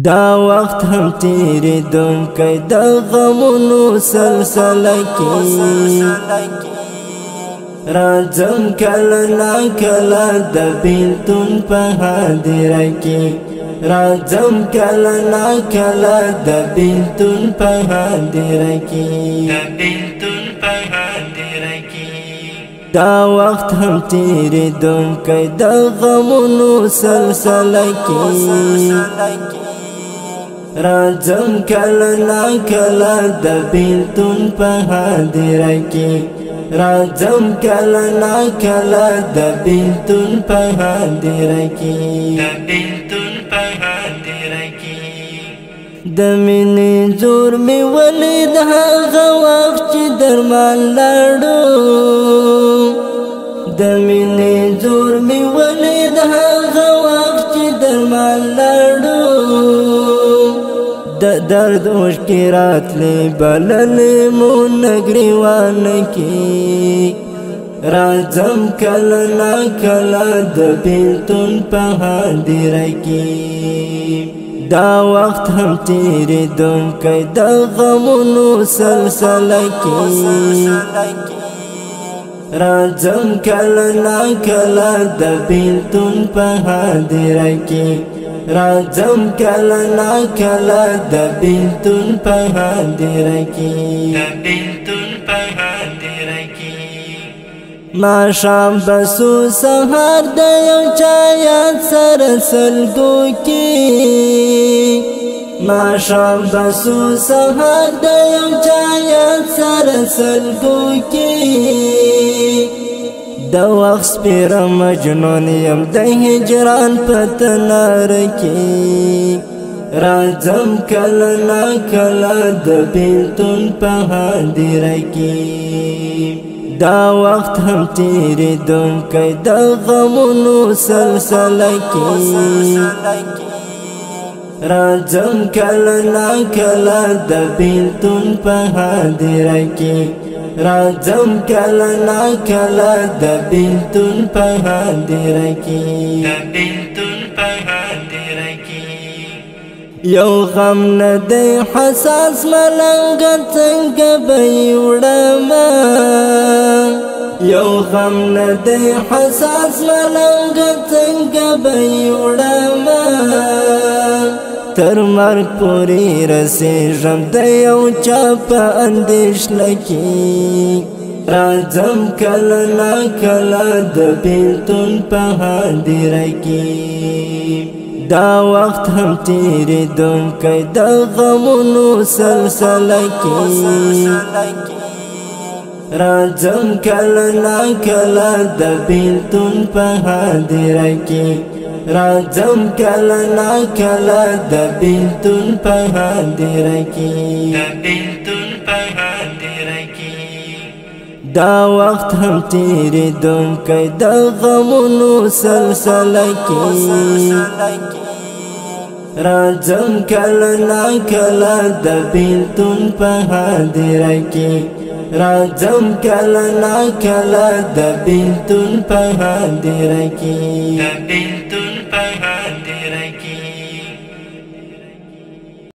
دا وخت هم تیریدونکی د غمونو سلسله کی راځم کله نا کله د بیلتون په هدیره کی راځم کله نا کله د بیلتون په هدیره کی دا وخت هم تیریدونکی د غمونو سلسله کی راځم کله نا کله د بیلتون په هدیره کی راځم کله نا کله د بیلتون په هدیره کی د مینې زور مې ولید هغه وخت چې درمان لاړو د مینې زور مې ولید هغه وخت چې درمان لاړو د درد اوښکې راتلې بللې مو نګریوان کې راځم کله نا کله د بیلتون په هدیره کې دا وخت هم تیریدونکی د غمونو سلسله کی راځم کله نا کله د بیلتون په هدیره کی راځم کله نا کله د بیلتون په هدیره کی ما شام بسو سهار د یو چا یاد سره سلګو کی ما شام بسو سهار د یو چا یاد سره سلګو کی د وخت سپیر مجنون یم د هجران په تنار کی راځم کله نا کله د بیلتون په هدیره کی دا وخت هم تیریدونکی د غمونو سلسله کی راځم کله نا کله د بیلتون په هدیره کی راځم کله نا کله د بیلتون په هدیره کی یو غم نه دی حساس ملنګ څنګه به وړمه یو غم نه دی حساس ملنګ څنګه به وړمه تر مرګ پورې رسېږم د یو چا په اندېښنه کې راځم کله نا کله د بیلتون په هدیره کې دا وخت هم تیریدونکی د غمونو سلسله کی راځم کله نا کله د بیلتون په هدیره کی راځم کله نا کله د بیلتون په هدیره کی دا وخت هم تیریدونکی د غمونو سلسله کی راځم کله نا کله د بیلتون په هدیره کی راځم کله نا کله د بیلتون په هدیره کی